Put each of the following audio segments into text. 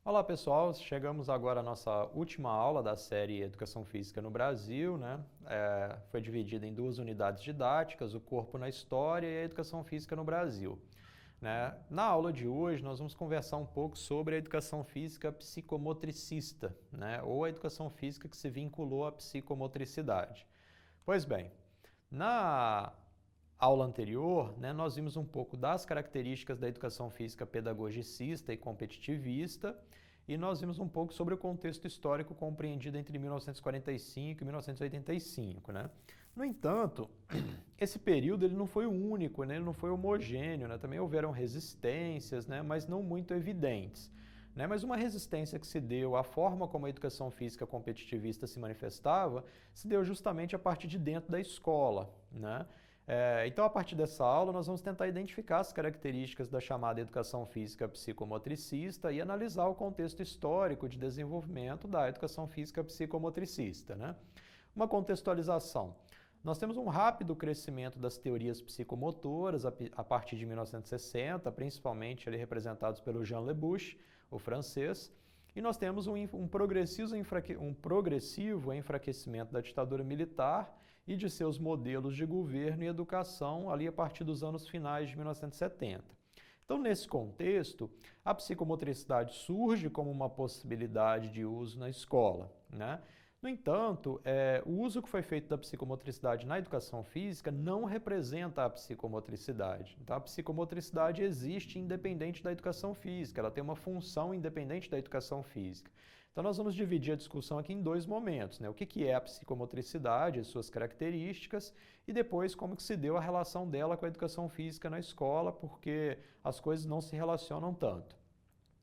Olá pessoal, chegamos agora à nossa última aula da série Educação Física no Brasil, né? Foi dividida em duas unidades didáticas, o corpo na história e a educação física no Brasil. Né? Na aula de hoje nós vamos conversar um pouco sobre a educação física psicomotricista, né? Ou a educação física que se vinculou à psicomotricidade. Pois bem, na aula anterior, né, nós vimos um pouco das características da educação física pedagogicista e competitivista, e nós vimos um pouco sobre o contexto histórico compreendido entre 1945 e 1985. Né? No entanto, esse período ele não foi o único, né? Ele não foi homogêneo, né? Também houveram resistências, né? Mas não muito evidentes. Né? Mas uma resistência que se deu à forma como a educação física competitivista se manifestava, se deu justamente a partir de dentro da escola. Né? Então, a partir dessa aula, nós vamos tentar identificar as características da chamada educação física psicomotricista e analisar o contexto histórico de desenvolvimento da educação física psicomotricista. Né? Uma contextualização. Nós temos um rápido crescimento das teorias psicomotoras a partir de 1960, principalmente ali representados pelo Jean Lebouche, o francês, e nós temos um progressivo enfraquecimento da ditadura militar e de seus modelos de governo e educação ali a partir dos anos finais de 1970. Então, nesse contexto, a psicomotricidade surge como uma possibilidade de uso na escola. Né? No entanto, o uso que foi feito da psicomotricidade na educação física não representa a psicomotricidade. Então, a psicomotricidade existe independente da educação física, ela tem uma função independente da educação física. Então, nós vamos dividir a discussão aqui em dois momentos, né? O que é a psicomotricidade, as suas características, e depois como que se deu a relação dela com a educação física na escola, porque as coisas não se relacionam tanto.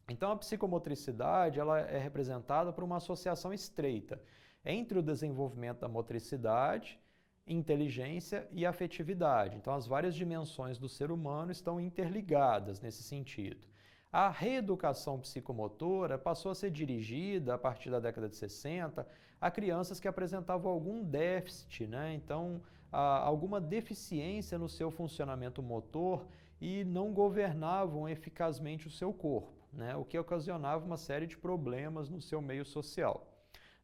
Então, a psicomotricidade ela é representada por uma associação estreita entre o desenvolvimento da motricidade, inteligência e afetividade. Então, as várias dimensões do ser humano estão interligadas nesse sentido. A reeducação psicomotora passou a ser dirigida, a partir da década de 60, a crianças que apresentavam algum déficit, né? Então, alguma deficiência no seu funcionamento motor e não governavam eficazmente o seu corpo, né? O que ocasionava uma série de problemas no seu meio social.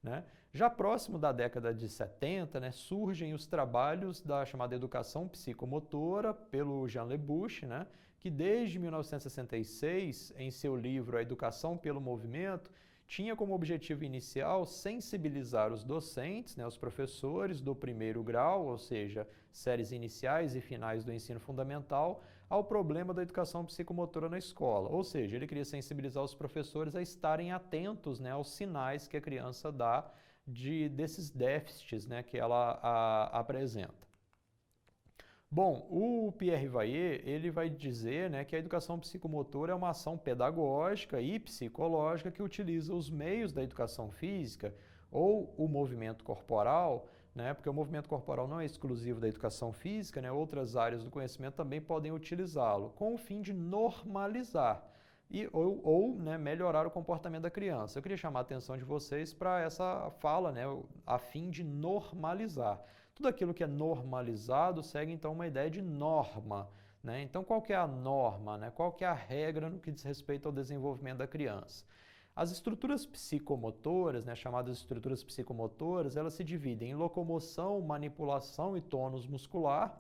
Né? Já próximo da década de 70, né, surgem os trabalhos da chamada educação psicomotora pelo Jean Lebouche, né, que desde 1966, em seu livro A Educação pelo Movimento, tinha como objetivo inicial sensibilizar os docentes, né, os professores do primeiro grau, ou seja, séries iniciais e finais do ensino fundamental, ao problema da educação psicomotora na escola. Ou seja, ele queria sensibilizar os professores a estarem atentos, né, aos sinais que a criança dá desses déficits, né, que ela apresenta. Bom, o Pierre Vaillet, ele vai dizer, né, que a educação psicomotora é uma ação pedagógica e psicológica que utiliza os meios da educação física ou o movimento corporal, né, porque o movimento corporal não é exclusivo da educação física, né, outras áreas do conhecimento também podem utilizá-lo, com o fim de normalizar ou né, melhorar o comportamento da criança. Eu queria chamar a atenção de vocês para essa fala, né, a fim de normalizar. Tudo aquilo que é normalizado segue então uma ideia de norma. Né? Então, qual que é a norma? Né? Qual que é a regra no que diz respeito ao desenvolvimento da criança? As estruturas psicomotoras, né, chamadas estruturas psicomotoras, elas se dividem em locomoção, manipulação e tônus muscular,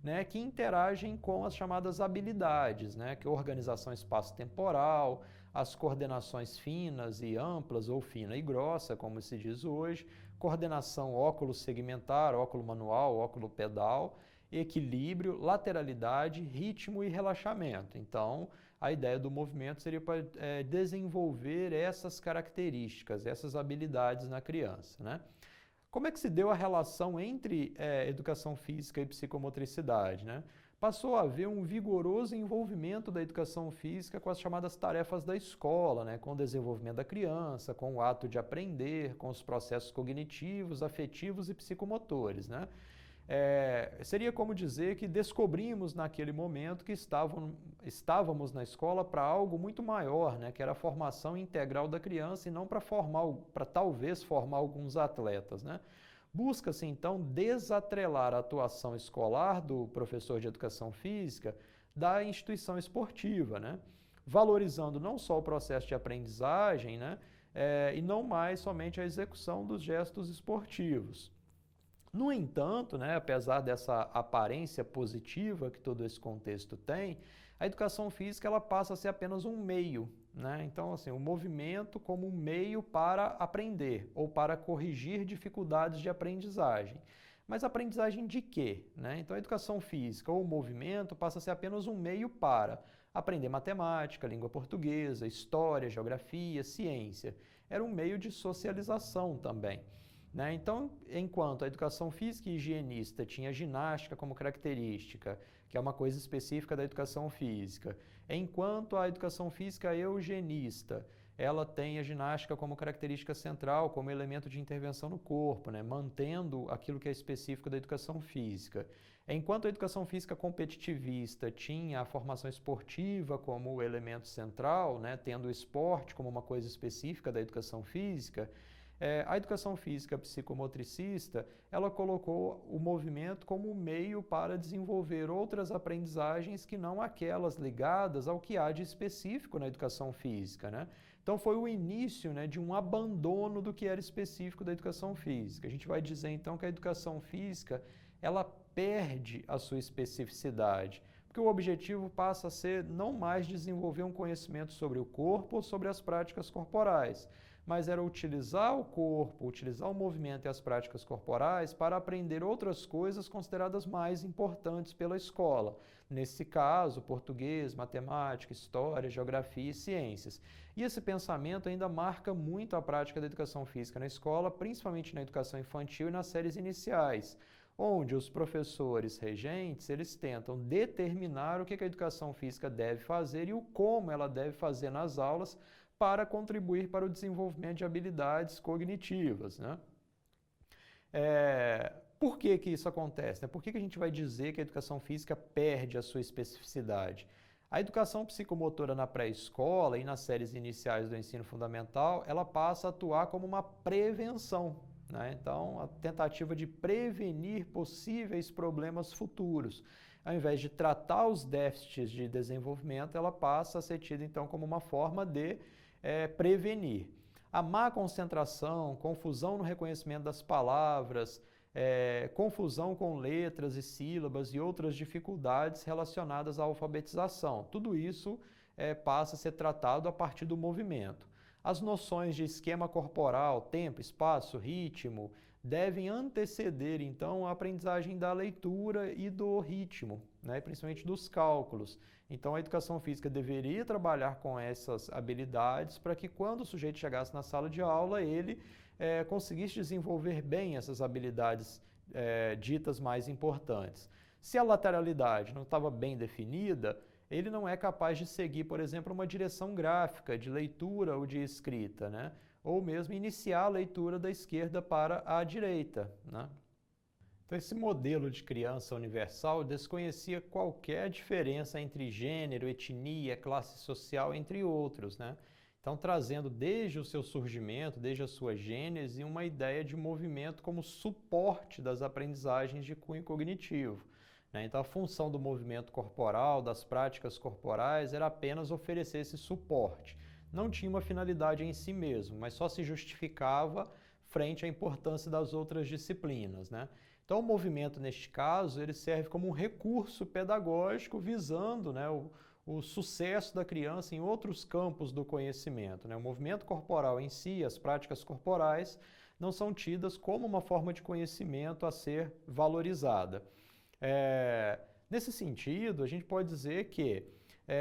né, que interagem com as chamadas habilidades, né, que é a organização espaço-temporal, as coordenações finas e amplas, ou fina e grossa, como se diz hoje, coordenação óculo-segmentar, óculo-manual, óculo-pedal, equilíbrio, lateralidade, ritmo e relaxamento. Então, a ideia do movimento seria para desenvolver essas características, essas habilidades na criança. Né? Como é que se deu a relação entre educação física e psicomotricidade? Né? Passou a haver um vigoroso envolvimento da educação física com as chamadas tarefas da escola, né? Com o desenvolvimento da criança, com o ato de aprender, com os processos cognitivos, afetivos e psicomotores. Né? Seria como dizer que descobrimos naquele momento que estávamos na escola para algo muito maior, né? Que era a formação integral da criança e não para talvez formar alguns atletas. Né? Busca-se então desatrelar a atuação escolar do professor de educação física da instituição esportiva. Né? valorizando não só o processo de aprendizagem, né, e não mais somente a execução dos gestos esportivos. No entanto, né, apesar dessa aparência positiva que todo esse contexto tem, a educação física ela passa a ser apenas um meio, né? Então, assim, o movimento como um meio para aprender ou para corrigir dificuldades de aprendizagem. Mas aprendizagem de quê? Né? Então, a educação física ou o movimento passa a ser apenas um meio para aprender matemática, língua portuguesa, história, geografia, ciência. Era um meio de socialização também. Né? Então, enquanto a educação física e higienista tinha ginástica como característica, que é uma coisa específica da educação física, enquanto a educação física eugenista, ela tem a ginástica como característica central, como elemento de intervenção no corpo, né? Mantendo aquilo que é específico da educação física. Enquanto a educação física competitivista tinha a formação esportiva como elemento central, né? Tendo o esporte como uma coisa específica da educação física, a educação física psicomotricista, ela colocou o movimento como meio para desenvolver outras aprendizagens que não aquelas ligadas ao que há de específico na educação física, né? Então foi o início, né, de um abandono do que era específico da educação física. A gente vai dizer então que a educação física, ela perde a sua especificidade, porque o objetivo passa a ser não mais desenvolver um conhecimento sobre o corpo ou sobre as práticas corporais, mas era utilizar o corpo, utilizar o movimento e as práticas corporais para aprender outras coisas consideradas mais importantes pela escola. Nesse caso, português, matemática, história, geografia e ciências. E esse pensamento ainda marca muito a prática da educação física na escola, principalmente na educação infantil e nas séries iniciais, onde os professores regentes, eles tentam determinar o que a educação física deve fazer e o como ela deve fazer nas aulas, para contribuir para o desenvolvimento de habilidades cognitivas. Né? Por que isso acontece? Né? Por que a gente vai dizer que a educação física perde a sua especificidade? A educação psicomotora na pré-escola e nas séries iniciais do ensino fundamental, ela passa a atuar como uma prevenção. Né? Então, a tentativa de prevenir possíveis problemas futuros. Ao invés de tratar os déficits de desenvolvimento, ela passa a ser tida então como uma forma de prevenir. A má concentração, confusão no reconhecimento das palavras, confusão com letras e sílabas e outras dificuldades relacionadas à alfabetização. Tudo isso passa a ser tratado a partir do movimento. As noções de esquema corporal, tempo, espaço, ritmo, devem anteceder, então, a aprendizagem da leitura e do ritmo, né? Principalmente dos cálculos. Então, a educação física deveria trabalhar com essas habilidades para que, quando o sujeito chegasse na sala de aula, ele conseguisse desenvolver bem essas habilidades ditas mais importantes. Se a lateralidade não estava bem definida, ele não é capaz de seguir, por exemplo, uma direção gráfica de leitura ou de escrita, né? Ou mesmo iniciar a leitura da esquerda para a direita. Né? Então, esse modelo de criança universal desconhecia qualquer diferença entre gênero, etnia, classe social, entre outros. Né? Então, trazendo desde o seu surgimento, desde a sua gênese, uma ideia de movimento como suporte das aprendizagens de cunho cognitivo. Né? Então, a função do movimento corporal, das práticas corporais, era apenas oferecer esse suporte. Não tinha uma finalidade em si mesmo, mas só se justificava frente à importância das outras disciplinas. Né? Então, o movimento, neste caso, ele serve como um recurso pedagógico visando, né, o sucesso da criança em outros campos do conhecimento. Né? O movimento corporal em si, as práticas corporais, não são tidas como uma forma de conhecimento a ser valorizada. Nesse sentido, a gente pode dizer que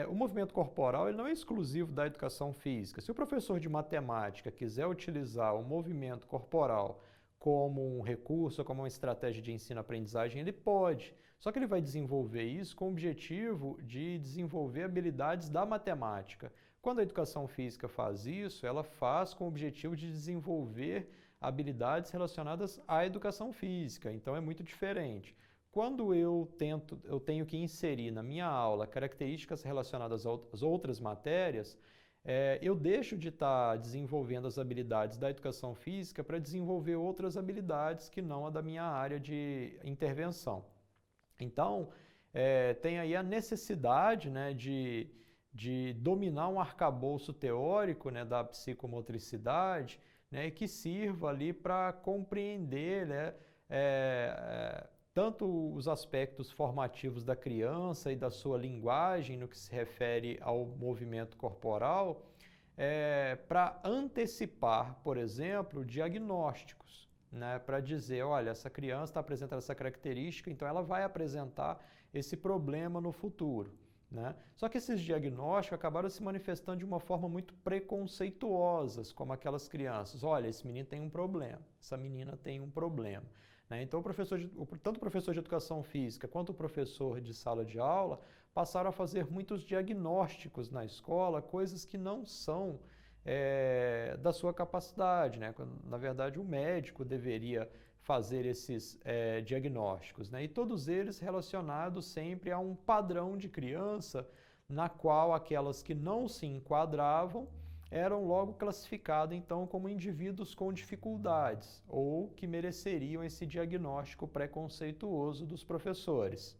o movimento corporal ele não é exclusivo da educação física. Se o professor de matemática quiser utilizar o movimento corporal como um recurso, como uma estratégia de ensino-aprendizagem, ele pode. Só que ele vai desenvolver isso com o objetivo de desenvolver habilidades da matemática. Quando a educação física faz isso, ela faz com o objetivo de desenvolver habilidades relacionadas à educação física. Então é muito diferente. Quando eu tenho que inserir na minha aula características relacionadas às outras matérias, eu deixo de estar desenvolvendo as habilidades da educação física para desenvolver outras habilidades que não a da minha área de intervenção. Então, tem aí a necessidade, né, de de dominar um arcabouço teórico, né, da psicomotricidade, né, que sirva ali para compreender, né, tanto os aspectos formativos da criança e da sua linguagem no que se refere ao movimento corporal, para antecipar, por exemplo, diagnósticos, né, para dizer, olha, essa criança está apresentando essa característica, então ela vai apresentar esse problema no futuro. Né? Só que esses diagnósticos acabaram se manifestando de uma forma muito preconceituosas, como aquelas crianças. Olha, esse menino tem um problema, essa menina tem um problema. Né? Então, tanto o professor de educação física quanto o professor de sala de aula passaram a fazer muitos diagnósticos na escola, coisas que não são da sua capacidade. Né? Na verdade, o médico deveria fazer esses diagnósticos, né? E todos eles relacionados sempre a um padrão de criança na qual aquelas que não se enquadravam eram logo classificadas então como indivíduos com dificuldades ou que mereceriam esse diagnóstico preconceituoso dos professores.